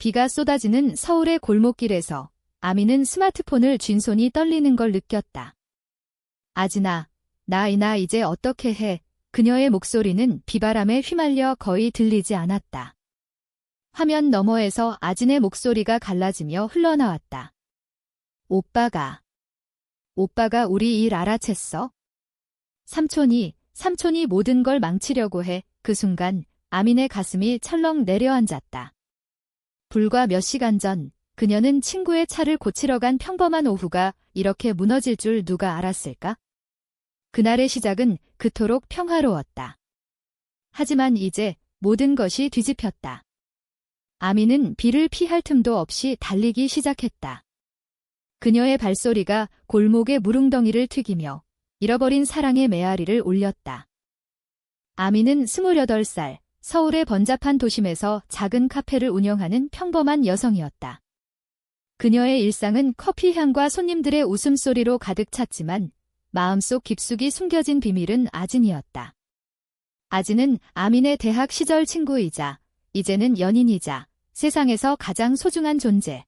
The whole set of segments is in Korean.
비가 쏟아지는 서울의 골목길에서 아미는 스마트폰을 쥔 손이 떨리는 걸 느꼈다. 아진아, 나 이제 어떻게 해? 그녀의 목소리는 비바람에 휘말려 거의 들리지 않았다. 화면 너머에서 아진의 목소리가 갈라지며 흘러나왔다. 오빠가 우리 일 알아챘어? 삼촌이 모든 걸 망치려고 해. 그 순간 아민의 가슴이 철렁 내려앉았다. 불과 몇 시간 전 그녀는 친구의 차를 고치러 간 평범한 오후가 이렇게 무너질 줄 누가 알았을까? 그날의 시작은 그토록 평화로웠다. 하지만 이제 모든 것이 뒤집혔다. 아미는 비를 피할 틈도 없이 달리기 시작했다. 그녀의 발소리가 골목의 무릉덩이를 튀기며 잃어버린 사랑의 메아리를 올렸다. 아미는 28살, 서울의 번잡한 도심에서 작은 카페를 운영하는 평범한 여성이었다. 그녀의 일상은 커피 향과 손님들의 웃음소리로 가득 찼지만 마음속 깊숙이 숨겨진 비밀은 아진이었다. 아진은 아민의 대학 시절 친구이자 이제는 연인이자 세상에서 가장 소중한 존재.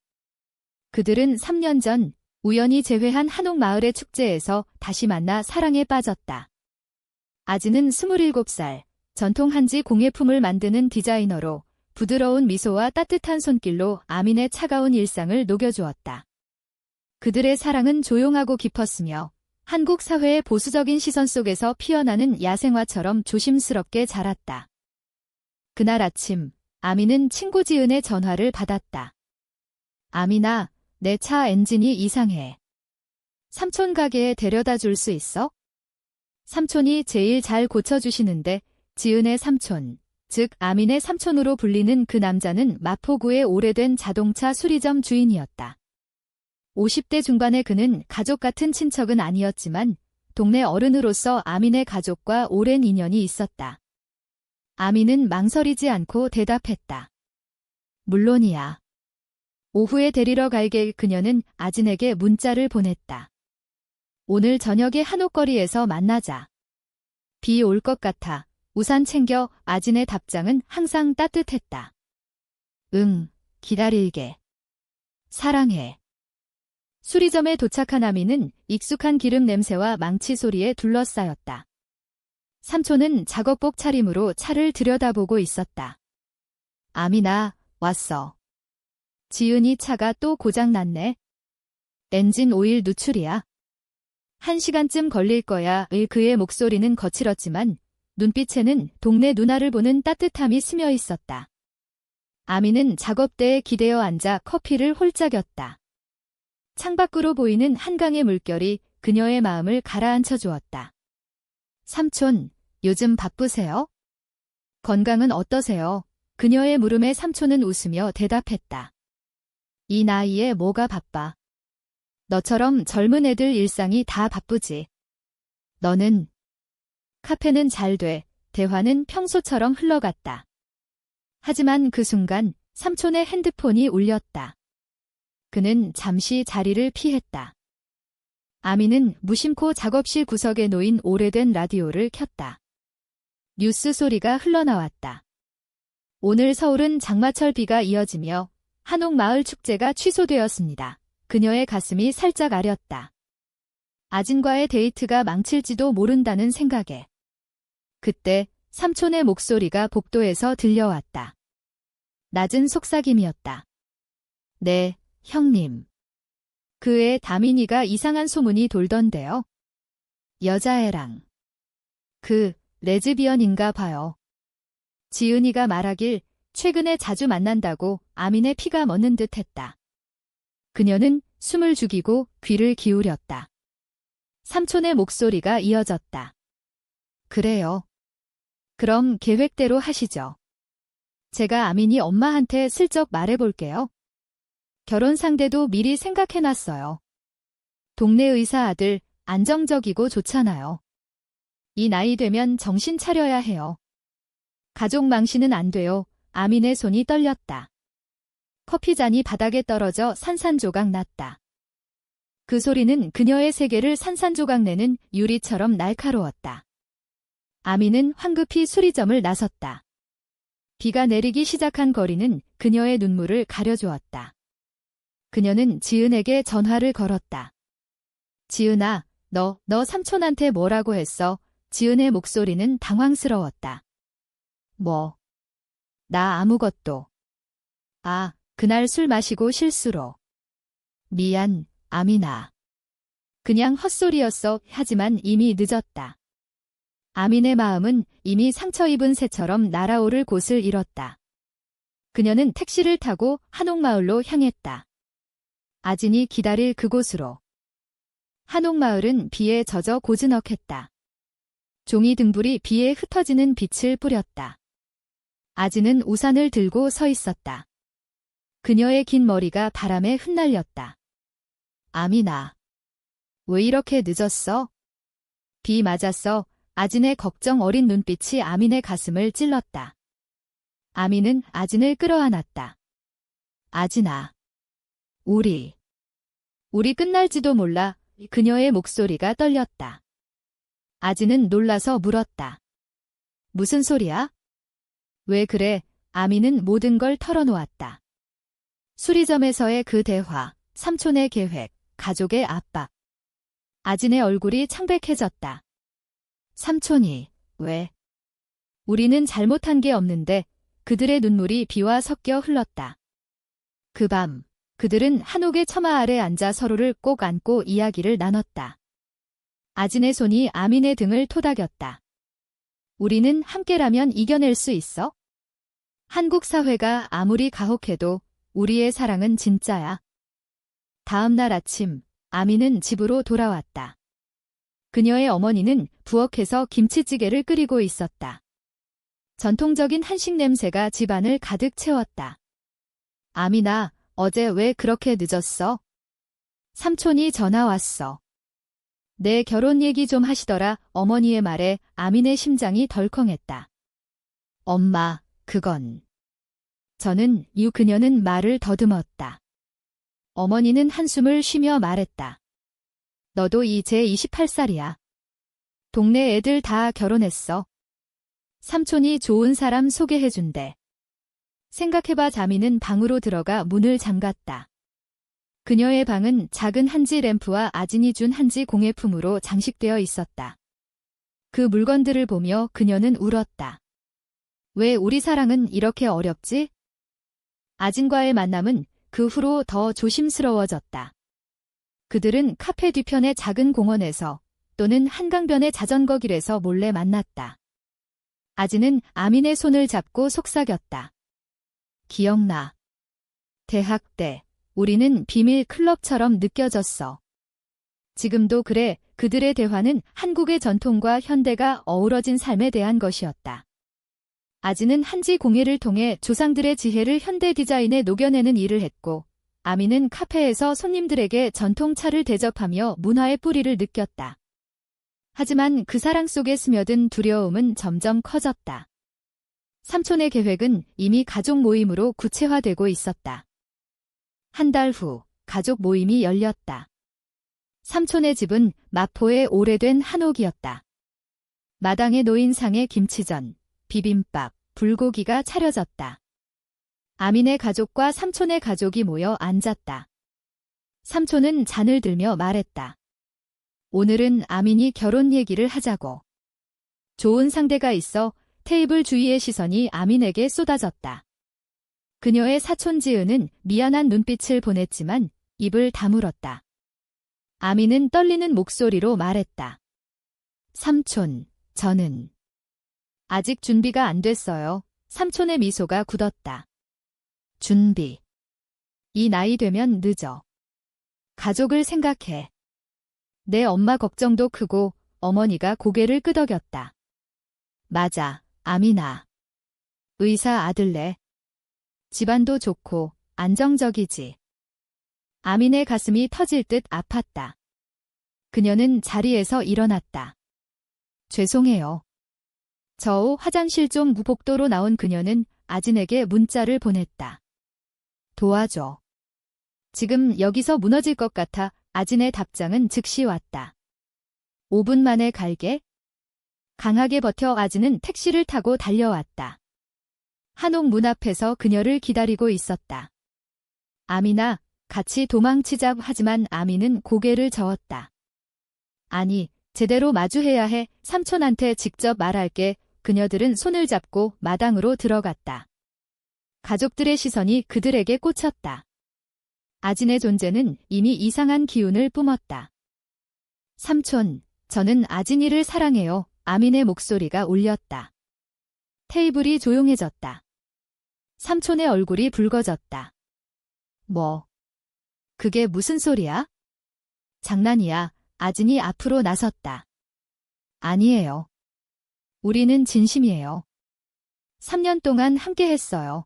그들은 3년 전 우연히 재회한 한옥마을의 축제에서 다시 만나 사랑에 빠졌다. 아진은 27살, 전통 한지 공예품을 만드는 디자이너로 부드러운 미소와 따뜻한 손길로 아민의 차가운 일상을 녹여주었다. 그들의 사랑은 조용하고 깊었으며 한국 사회의 보수적인 시선 속에서 피어나는 야생화처럼 조심스럽게 자랐다. 그날 아침, 아민은 친구 지은의 전화를 받았다. 아민아, 내 차 엔진이 이상해. 삼촌 가게에 데려다 줄 수 있어? 삼촌이 제일 잘 고쳐주시는데 지은의 삼촌, 즉 아민의 삼촌으로 불리는 그 남자는 마포구의 오래된 자동차 수리점 주인이었다. 50대 중반의 그는 가족 같은 친척은 아니었지만 동네 어른으로서 아민의 가족과 오랜 인연이 있었다. 아민은 망설이지 않고 대답했다. 물론이야. 오후에 데리러 갈게. 그녀는 아진에게 문자를 보냈다. 오늘 저녁에 한옥거리에서 만나자. 비 올 것 같아. 우산 챙겨. 아진의 답장은 항상 따뜻했다. 응, 기다릴게. 사랑해. 수리점에 도착한 아민은 익숙한 기름 냄새와 망치 소리에 둘러싸였다. 삼촌은 작업복 차림으로 차를 들여다보고 있었다. 아민아, 왔어. 지은이 차가 또 고장났네. 엔진 오일 누출이야. 1시간쯤 걸릴 거야. 그의 목소리는 거칠었지만 눈빛에는 동네 누나를 보는 따뜻함이 스며 있었다. 아민은 작업대에 기대어 앉아 커피를 홀짝였다. 창밖으로 보이는 한강의 물결이 그녀의 마음을 가라앉혀 주었다. 삼촌, 요즘 바쁘세요? 건강은 어떠세요? 그녀의 물음에 삼촌은 웃으며 대답했다. 이 나이에 뭐가 바빠? 너처럼 젊은 애들 일상이 다 바쁘지. 너는? 카페는 잘 돼. 대화는 평소처럼 흘러갔다. 하지만 그 순간 삼촌의 핸드폰이 울렸다. 그는 잠시 자리를 피했다. 아미는 무심코 작업실 구석에 놓인 오래된 라디오를 켰다. 뉴스 소리가 흘러나왔다. 오늘 서울은 장마철 비가 이어지며 한옥마을 축제가 취소되었습니다. 그녀의 가슴이 살짝 아렸다. 아진과의 데이트가 망칠지도 모른다는 생각에. 그때 삼촌의 목소리가 복도에서 들려왔다. 낮은 속삭임이었다. 네, 형님. 그 애 다민이가 이상한 소문이 돌던데요. 여자애랑. 그 레즈비언인가 봐요. 지은이가 말하길 최근에 자주 만난다고 아민의 피가 멎는 듯 했다. 그녀는 숨을 죽이고 귀를 기울였다. 삼촌의 목소리가 이어졌다. 그래요. 그럼 계획대로 하시죠. 제가 아민이 엄마한테 슬쩍 말해볼게요. 결혼 상대도 미리 생각해놨어요. 동네 의사 아들, 안정적이고 좋잖아요. 이 나이 되면 정신 차려야 해요. 가족 망신은 안 돼요. 아민의 손이 떨렸다. 커피잔이 바닥에 떨어져 산산조각 났다. 그 소리는 그녀의 세계를 산산조각 내는 유리처럼 날카로웠다. 아민은 황급히 수리점을 나섰다. 비가 내리기 시작한 거리는 그녀의 눈물을 가려주었다. 그녀는 지은에게 전화를 걸었다. 지은아, 너 삼촌한테 뭐라고 했어? 지은의 목소리는 당황스러웠다. 뭐? 나 아무것도. 아, 그날 술 마시고 실수로. 미안, 아미나. 그냥 헛소리였어. 하지만 이미 늦었다. 아민의 마음은 이미 상처 입은 새처럼 날아오를 곳을 잃었다. 그녀는 택시를 타고 한옥마을로 향했다. 아진이 기다릴 그곳으로. 한옥마을은 비에 젖어 고즈넉했다. 종이 등불이 비에 흩어지는 빛을 뿌렸다. 아진은 우산을 들고 서 있었다. 그녀의 긴 머리가 바람에 흩날렸다. 아미나. 왜 이렇게 늦었어? 비 맞았어. 아진의 걱정 어린 눈빛이 아민의 가슴을 찔렀다. 아민은 아진을 끌어안았다. 아진아. 우리 끝날지도 몰라. 그녀의 목소리가 떨렸다. 아진은 놀라서 물었다. 무슨 소리야? 왜 그래? 아민은 모든 걸 털어놓았다. 수리점에서의 그 대화, 삼촌의 계획, 가족의 압박. 아진의 얼굴이 창백해졌다. 삼촌이, 왜? 우리는 잘못한 게 없는데 그들의 눈물이 비와 섞여 흘렀다. 그 밤, 그들은 한옥의 처마 아래 앉아 서로를 꼭 안고 이야기를 나눴다. 아진의 손이 아민의 등을 토닥였다. 우리는 함께라면 이겨낼 수 있어? 한국 사회가 아무리 가혹해도 우리의 사랑은 진짜야. 다음 날 아침, 아민은 집으로 돌아왔다. 그녀의 어머니는 부엌에서 김치찌개를 끓이고 있었다. 전통적인 한식 냄새가 집안을 가득 채웠다. 아민아, 어제 왜 그렇게 늦었어? 삼촌이 전화 왔어. 내 결혼 얘기 좀 하시더라. 어머니의 말에 아민의 심장이 덜컹했다. 엄마, 그건. 그녀는 말을 더듬었다. 어머니는 한숨을 쉬며 말했다. 너도 이제 28살이야. 동네 애들 다 결혼했어. 삼촌이 좋은 사람 소개해준대. 생각해봐. 자미는 방으로 들어가 문을 잠갔다. 그녀의 방은 작은 한지 램프와 아진이 준 한지 공예품으로 장식되어 있었다. 그 물건들을 보며 그녀는 울었다. 왜 우리 사랑은 이렇게 어렵지? 아진과의 만남은 그 후로 더 조심스러워졌다. 그들은 카페 뒤편의 작은 공원에서 또는 한강변의 자전거 길에서 몰래 만났다. 아진은 아민의 손을 잡고 속삭였다. 기억나. 대학 때 우리는 비밀 클럽처럼 느껴졌어. 지금도 그래. 그들의 대화는 한국의 전통과 현대가 어우러진 삶에 대한 것이었다. 아진은 한지 공예를 통해 조상들의 지혜를 현대 디자인에 녹여내는 일을 했고, 아민은 카페에서 손님들에게 전통차를 대접하며 문화의 뿌리를 느꼈다. 하지만 그 사랑 속에 스며든 두려움은 점점 커졌다. 삼촌의 계획은 이미 가족 모임으로 구체화되고 있었다. 한 달 후, 가족 모임이 열렸다. 삼촌의 집은 마포의 오래된 한옥이었다. 마당에 놓인 상에 김치전, 비빔밥, 불고기가 차려졌다. 아민의 가족과 삼촌의 가족이 모여 앉았다. 삼촌은 잔을 들며 말했다. 오늘은 아민이 결혼 얘기를 하자고. 좋은 상대가 있어. 테이블 주위의 시선이 아민에게 쏟아졌다. 그녀의 사촌 지은은 미안한 눈빛을 보냈지만 입을 다물었다. 아민은 떨리는 목소리로 말했다. 삼촌, 저는 아직 준비가 안 됐어요. 삼촌의 미소가 굳었다. 준비. 이 나이 되면 늦어. 가족을 생각해. 내 엄마 걱정도 크고 어머니가 고개를 끄덕였다. 맞아, 아미나. 의사 아들래. 집안도 좋고 안정적이지. 아민의 가슴이 터질 듯 아팠다. 그녀는 자리에서 일어났다. 죄송해요. 저 화장실 좀. 복도로 나온 그녀는 아진에게 문자를 보냈다. 도와줘. 지금 여기서 무너질 것 같아. 아진의 답장은 즉시 왔다. 5분 만에 갈게. 강하게 버텨. 아진은 택시를 타고 달려왔다. 한옥 문 앞에서 그녀를 기다리고 있었다. 아미나, 같이 도망치자. 하지만 아미는 고개를 저었다. 아니, 제대로 마주해야 해. 삼촌한테 직접 말할게. 그녀들은 손을 잡고 마당으로 들어갔다. 가족들의 시선이 그들에게 꽂혔다. 아진의 존재는 이미 이상한 기운을 뿜었다. 삼촌, 저는 아진이를 사랑해요. 아민의 목소리가 울렸다. 테이블이 조용해졌다. 삼촌의 얼굴이 붉어졌다. 뭐? 그게 무슨 소리야? 장난이야. 아진이 앞으로 나섰다. 아니에요. 우리는 진심이에요. 3년 동안 함께 했어요.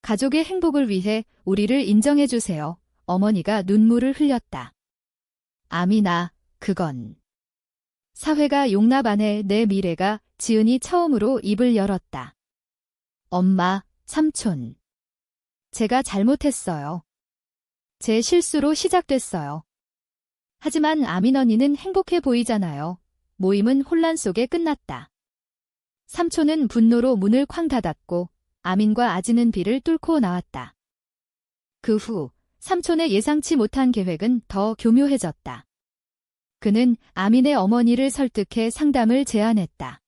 가족의 행복을 위해 우리를 인정해주세요. 어머니가 눈물을 흘렸다. 아미나, 그건. 사회가 용납 안 해. 내 미래가. 지은이 처음으로 입을 열었다. 엄마, 삼촌. 제가 잘못했어요. 제 실수로 시작됐어요. 하지만 아민 언니는 행복해 보이잖아요. 모임은 혼란 속에 끝났다. 삼촌은 분노로 문을 쾅 닫았고 아민과 아진은 비를 뚫고 나왔다. 그 후 삼촌의 예상치 못한 계획은 더 교묘해졌다. 그는 아민의 어머니를 설득해 상담을 제안했다.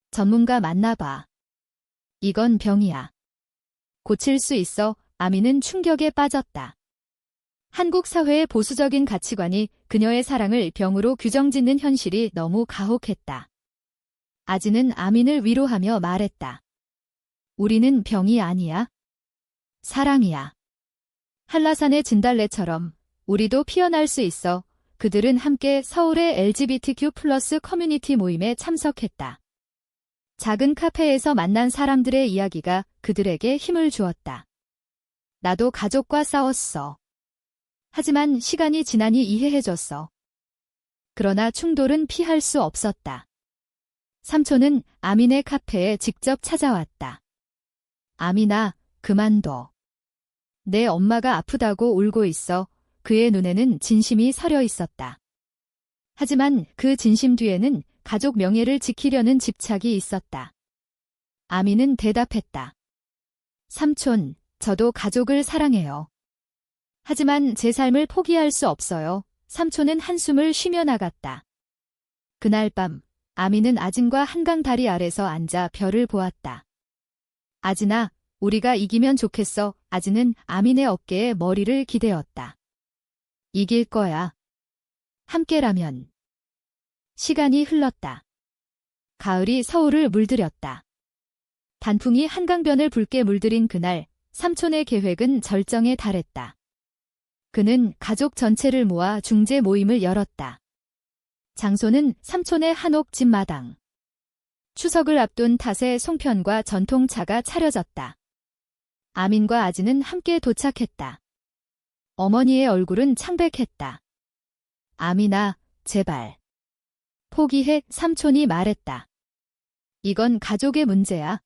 전문가 만나봐. 이건 병이야. 고칠 수 있어. 아민은 충격에 빠졌다. 한국 사회의 보수적인 가치관이 그녀의 사랑을 병으로 규정짓는 현실이 너무 가혹했다. 아진은 아민을 위로하며 말했다. 우리는 병이 아니야. 사랑이야. 한라산의 진달래처럼 우리도 피어날 수 있어. 그들은 함께 서울의 LGBTQ+ 커뮤니티 모임에 참석했다. 작은 카페에서 만난 사람들의 이야기가 그들에게 힘을 주었다. 나도 가족과 싸웠어. 하지만 시간이 지나니 이해해줬어. 그러나 충돌은 피할 수 없었다. 삼촌은 아민의 카페에 직접 찾아왔다. 아민아, 그만둬. 내 엄마가 아프다고 울고 있어. 그의 눈에는 진심이 서려 있었다. 하지만 그 진심 뒤에는 가족 명예를 지키려는 집착이 있었다. 아민은 대답했다. 삼촌, 저도 가족을 사랑해요. 하지만 제 삶을 포기할 수 없어요. 삼촌은 한숨을 쉬며 나갔다. 그날 밤, 아민은 아진과 한강 다리 아래서 앉아 별을 보았다. 아진아, 우리가 이기면 좋겠어. 아진은 아민의 어깨에 머리를 기대었다. 이길 거야. 함께라면. 시간이 흘렀다. 가을이 서울을 물들였다. 단풍이 한강변을 붉게 물들인 그날, 삼촌의 계획은 절정에 달했다. 그는 가족 전체를 모아 중재 모임을 열었다. 장소는 삼촌의 한옥 집마당. 추석을 앞둔 탓에 송편과 전통차가 차려졌다. 아민과 아진은 함께 도착했다. 어머니의 얼굴은 창백했다. 아민아, 제발. 포기해. 삼촌이 말했다. 이건 가족의 문제야.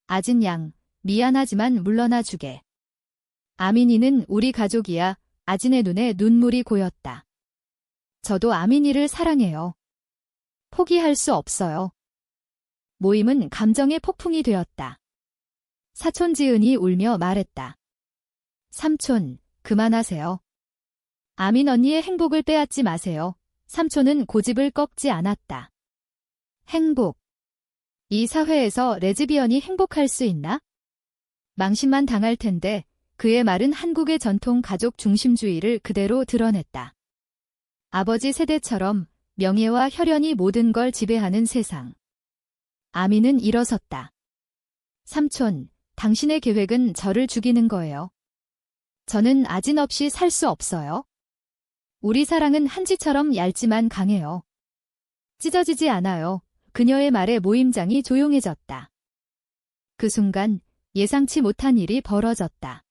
아진 양, 미안하지만 물러나 주게. 아민이는 우리 가족이야. 아진의 눈에 눈물이 고였다. 저도 아민이를 사랑해요. 포기할 수 없어요. 모임은 감정의 폭풍이 되었다. 사촌 지은이 울며 말했다. 삼촌, 그만하세요. 아민 언니의 행복을 빼앗지 마세요. 삼촌은 고집을 꺾지 않았다. 행복. 이 사회에서 레즈비언이 행복할 수 있나? 망신만 당할 텐데 그의 말은 한국의 전통 가족 중심주의를 그대로 드러냈다. 아버지 세대처럼 명예와 혈연이 모든 걸 지배하는 세상. 아민은 일어섰다. 삼촌, 당신의 계획은 저를 죽이는 거예요. 저는 아진 없이 살 수 없어요. 우리 사랑은 한지처럼 얇지만 강해요. 찢어지지 않아요. 그녀의 말에 모임장이 조용해졌다. 그 순간 예상치 못한 일이 벌어졌다.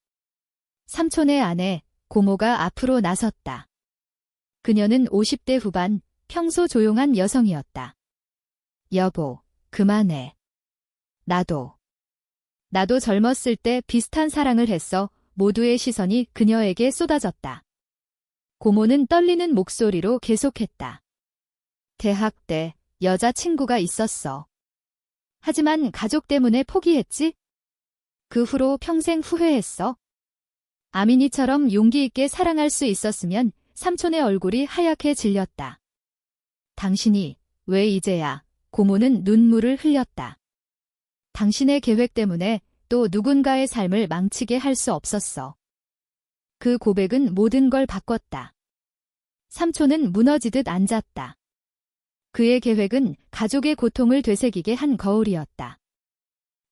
삼촌의 아내, 고모가 앞으로 나섰다. 그녀는 50대 후반, 평소 조용한 여성이었다. 여보, 그만해. 나도 젊었을 때 비슷한 사랑을 했어. 모두의 시선이 그녀에게 쏟아졌다. 고모는 떨리는 목소리로 계속했다. 대학 때 여자친구가 있었어. 하지만 가족 때문에 포기했지? 그 후로 평생 후회했어. 아민이처럼 용기 있게 사랑할 수 있었으면 삼촌의 얼굴이 하얗게 질렸다. 당신이 왜 이제야? 고모는 눈물을 흘렸다. 당신의 계획 때문에 또 누군가의 삶을 망치게 할 수 없었어. 그 고백은 모든 걸 바꿨다. 삼촌은 무너지듯 앉았다. 그의 계획은 가족의 고통을 되새기게 한 거울이었다.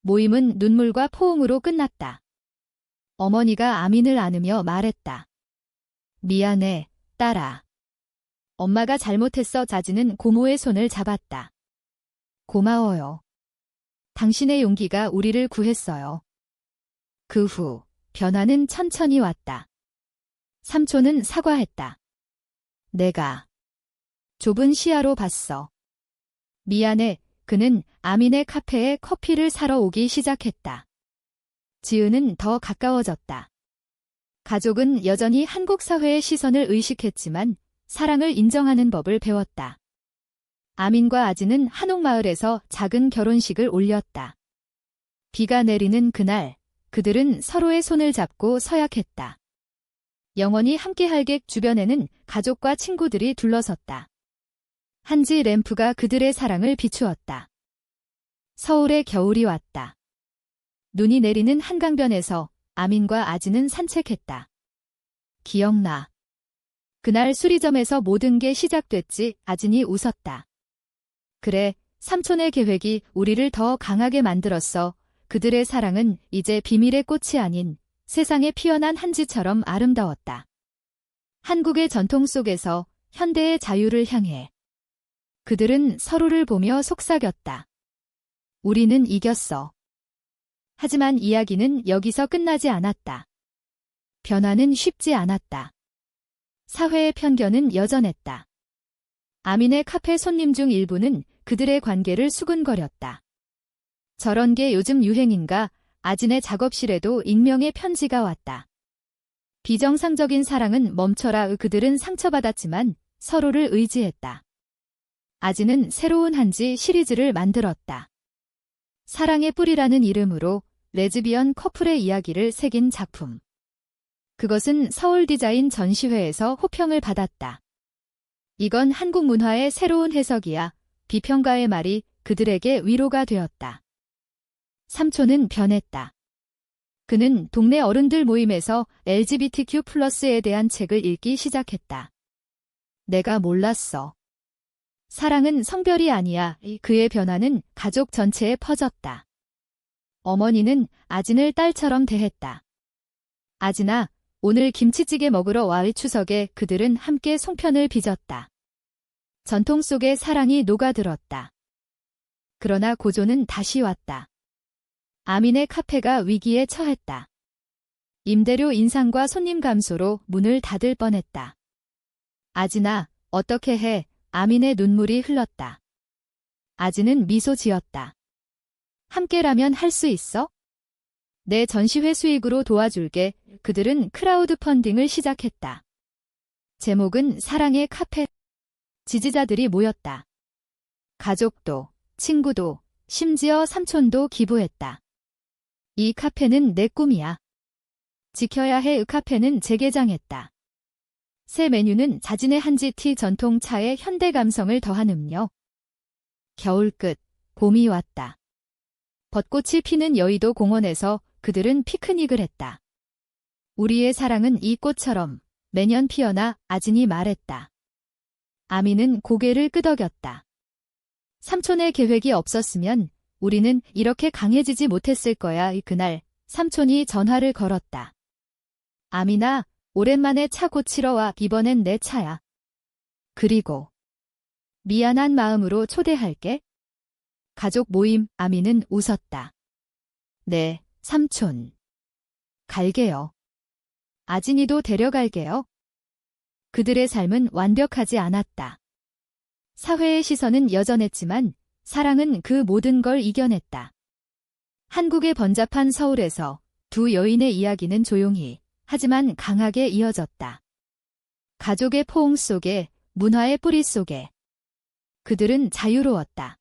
모임은 눈물과 포옹으로 끝났다. 어머니가 아민을 안으며 말했다. 미안해, 딸아. 엄마가 잘못했어. 자지는 고모의 손을 잡았다. 고마워요. 당신의 용기가 우리를 구했어요. 그 후 변화는 천천히 왔다. 삼촌은 사과했다. 내가 좁은 시야로 봤어. 미안해. 그는 아민의 카페에 커피를 사러 오기 시작했다. 지은은 더 가까워졌다. 가족은 여전히 한국 사회의 시선을 의식했지만 사랑을 인정하는 법을 배웠다. 아민과 아지는 한옥마을에서 작은 결혼식을 올렸다. 비가 내리는 그날, 그들은 서로의 손을 잡고 서약했다. 영원히 함께할 객 주변에는 가족과 친구들이 둘러섰다. 한지 램프가 그들의 사랑을 비추었다. 서울의 겨울이 왔다. 눈이 내리는 한강변에서 아민과 아지는 산책했다. 기억나. 그날 수리점에서 모든 게 시작됐지. 아진이 웃었다. 그래, 삼촌의 계획이 우리를 더 강하게 만들었어. 그들의 사랑은 이제 비밀의 꽃이 아닌 세상에 피어난 한지처럼 아름다웠다. 한국의 전통 속에서 현대의 자유를 향해 그들은 서로를 보며 속삭였다. 우리는 이겼어. 하지만 이야기는 여기서 끝나지 않았다. 변화는 쉽지 않았다. 사회의 편견은 여전했다. 아민의 카페 손님 중 일부는 그들의 관계를 수군거렸다. 저런 게 요즘 유행인가? 아진의 작업실에도 익명의 편지가 왔다. 비정상적인 사랑은 멈춰라. 그들은 상처받았지만 서로를 의지했다. 아진은 새로운 한지 시리즈를 만들었다. 사랑의 뿌리라는 이름으로 레즈비언 커플의 이야기를 새긴 작품. 그것은 서울 디자인 전시회에서 호평을 받았다. 이건 한국 문화의 새로운 해석이야. 비평가의 말이 그들에게 위로가 되었다. 삼촌은 변했다. 그는 동네 어른들 모임에서 LGBTQ+에 대한 책을 읽기 시작했다. 내가 몰랐어. 사랑은 성별이 아니야. 그의 변화는 가족 전체에 퍼졌다. 어머니는 아진을 딸처럼 대했다. 아진아, 오늘 김치찌개 먹으러 와. 추석에 그들은 함께 송편을 빚었다. 전통 속의 사랑이 녹아들었다. 그러나 고조는 다시 왔다. 아민의 카페가 위기에 처했다. 임대료 인상과 손님 감소로 문을 닫을 뻔했다. 아진아, 어떻게 해? 아민의 눈물이 흘렀다. 아진은 미소 지었다. 함께라면 할 수 있어? 내 전시회 수익으로 도와줄게. 그들은 크라우드 펀딩을 시작했다. 제목은 사랑의 카페. 지지자들이 모였다. 가족도, 친구도, 심지어 삼촌도 기부했다. 이 카페는 내 꿈이야. 지켜야 해. 카페는 재개장했다. 새 메뉴는 자진의 한지티 전통 차에 현대 감성을 더한 음료. 겨울 끝, 봄이 왔다. 벚꽃이 피는 여의도 공원에서 그들은 피크닉을 했다. 우리의 사랑은 이 꽃처럼 매년 피어나. 아진이 말했다. 아미는 고개를 끄덕였다. 삼촌의 계획이 없었으면 우리는 이렇게 강해지지 못했을 거야. 그날 삼촌이 전화를 걸었다. 아미나, 오랜만에 차 고치러 와. 이번엔 내 차야. 그리고 미안한 마음으로 초대할게. 가족 모임. 아미는 웃었다. 네, 삼촌. 갈게요. 아진이도 데려갈게요. 그들의 삶은 완벽하지 않았다. 사회의 시선은 여전했지만 사랑은 그 모든 걸 이겨냈다. 한국의 번잡한 서울에서 두 여인의 이야기는 조용히 하지만 강하게 이어졌다. 가족의 포옹 속에, 문화의 뿌리 속에. 그들은 자유로웠다.